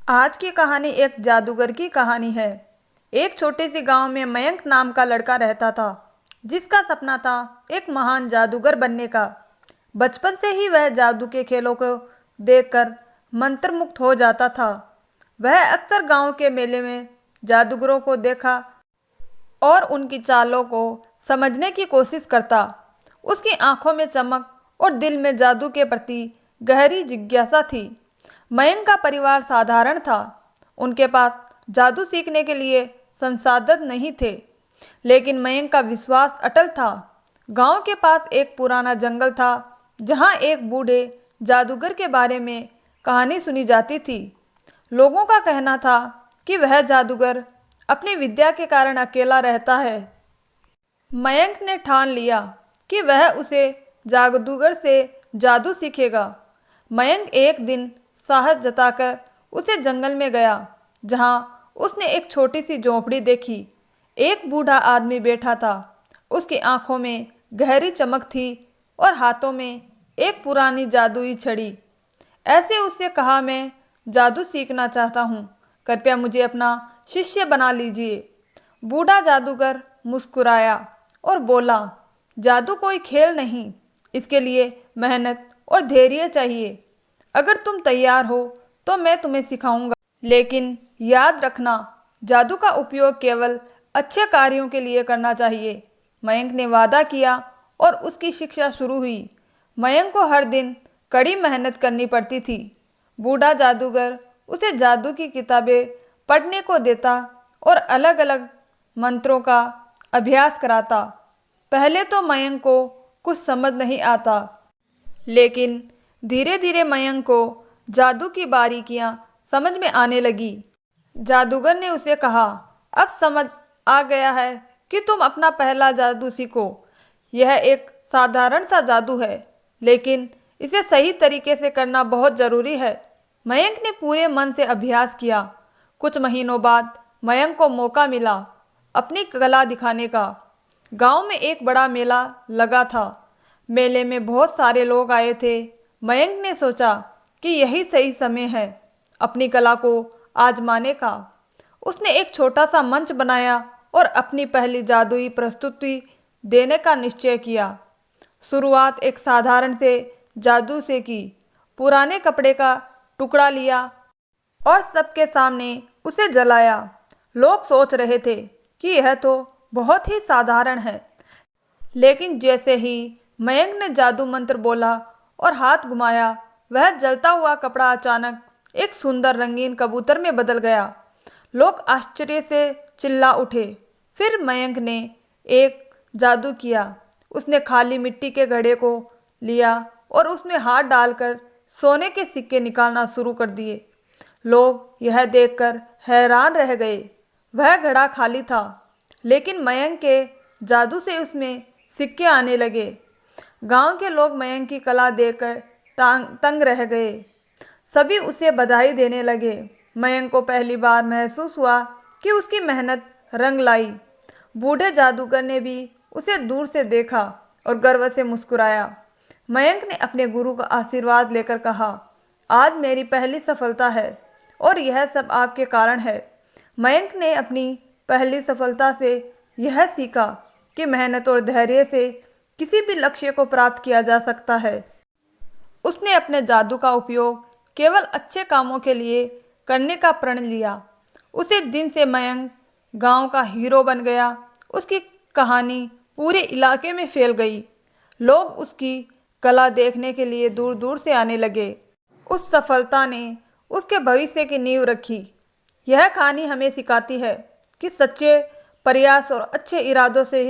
आज की कहानी एक जादूगर की कहानी है। एक छोटे से गांव में मयंक नाम का लड़का रहता था, जिसका सपना था एक महान जादूगर बनने का। बचपन से ही वह जादू के खेलों को देखकर मंत्रमुग्ध हो जाता था। वह अक्सर गांव के मेले में जादूगरों को देखा और उनकी चालों को समझने की कोशिश करता। उसकी आंखों में चमक और दिल में जादू के प्रति गहरी जिज्ञासा थी। मयंक का परिवार साधारण था। उनके पास जादू सीखने के लिए संसाधन नहीं थे, लेकिन मयंक का विश्वास अटल था। गांव के पास एक पुराना जंगल था, जहां एक बूढ़े जादूगर के बारे में कहानी सुनी जाती थी। लोगों का कहना था कि वह जादूगर अपनी विद्या के कारण अकेला रहता है। मयंक ने ठान लिया कि वह उसे जादूगर से जादू सीखेगा। मयंक एक दिन साहस जताकर उसे जंगल में गया, जहां उसने एक छोटी सी झोंपड़ी देखी। एक बूढ़ा आदमी बैठा था। उसकी आंखों में गहरी चमक थी और हाथों में एक पुरानी जादुई छड़ी। ऐसे उससे कहा, मैं जादू सीखना चाहता हूँ, कृपया मुझे अपना शिष्य बना लीजिए। बूढ़ा जादूगर मुस्कुराया और बोला, जादू कोई खेल नहीं, इसके लिए मेहनत और धैर्य चाहिए। अगर तुम तैयार हो तो मैं तुम्हें सिखाऊंगा, लेकिन याद रखना, जादू का उपयोग केवल अच्छे कार्यों के लिए करना चाहिए। मयंक ने वादा किया और उसकी शिक्षा शुरू हुई। मयंक को हर दिन कड़ी मेहनत करनी पड़ती थी। बूढ़ा जादूगर उसे जादू की किताबें पढ़ने को देता और अलग अलग मंत्रों का अभ्यास कराता। पहले तो मयंक को कुछ समझ नहीं आता, लेकिन धीरे धीरे मयंक को जादू की बारीकियां समझ में आने लगी। जादूगर ने उसे कहा, अब समझ आ गया है कि तुम अपना पहला जादू सीखो। यह एक साधारण सा जादू है, लेकिन इसे सही तरीके से करना बहुत जरूरी है। मयंक ने पूरे मन से अभ्यास किया। कुछ महीनों बाद मयंक को मौका मिला अपनी कला दिखाने का। गांव में एक बड़ा मेला लगा था। मेले में बहुत सारे लोग आए थे। मयंक ने सोचा कि यही सही समय है अपनी कला को आजमाने का। उसने एक छोटा सा मंच बनाया और अपनी पहली जादुई प्रस्तुति देने का निश्चय किया। शुरुआत एक साधारण से जादू से की। पुराने कपड़े का टुकड़ा लिया और सबके सामने उसे जलाया। लोग सोच रहे थे कि यह तो बहुत ही साधारण है, लेकिन जैसे ही मयंक ने जादू मंत्र बोला और हाथ घुमाया, वह जलता हुआ कपड़ा अचानक एक सुंदर रंगीन कबूतर में बदल गया। लोग आश्चर्य से चिल्ला उठे। फिर मयंक ने एक जादू किया। उसने खाली मिट्टी के घड़े को लिया और उसमें हाथ डालकर सोने के सिक्के निकालना शुरू कर दिए। लोग यह देखकर हैरान रह गए। वह घड़ा खाली था, लेकिन मयंक के जादू से उसमें सिक्के आने लगे। गांव के लोग मयंक की कला देखकर तंग रह गए। सभी उसे बधाई देने लगे। मयंक को पहली बार महसूस हुआ कि उसकी मेहनत रंग लाई। बूढ़े जादूगर ने भी उसे दूर से देखा और गर्व से मुस्कुराया। मयंक ने अपने गुरु का आशीर्वाद लेकर कहा, आज मेरी पहली सफलता है और यह सब आपके कारण है। मयंक ने अपनी पहली सफलता से यह सीखा कि मेहनत और धैर्य से किसी भी लक्ष्य को प्राप्त किया जा सकता है। उसने अपने जादू का उपयोग केवल अच्छे कामों के लिए करने का प्रण लिया। उसी दिन से मयंक गांव का हीरो बन गया। उसकी कहानी पूरे इलाके में फैल गई। लोग उसकी कला देखने के लिए दूर दूर से आने लगे। उस सफलता ने उसके भविष्य की नींव रखी। यह कहानी हमें सिखाती है कि सच्चे प्रयास और अच्छे इरादों से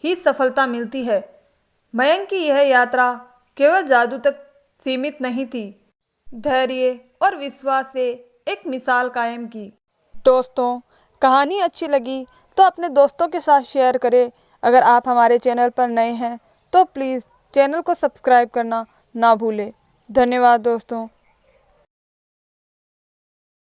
ही सफलता मिलती है। मयंक की यह यात्रा केवल जादू तक सीमित नहीं थी, धैर्य और विश्वास से एक मिसाल कायम की। दोस्तों, कहानी अच्छी लगी तो अपने दोस्तों के साथ शेयर करें। अगर आप हमारे चैनल पर नए हैं तो प्लीज़ चैनल को सब्सक्राइब करना ना भूलें। धन्यवाद दोस्तों।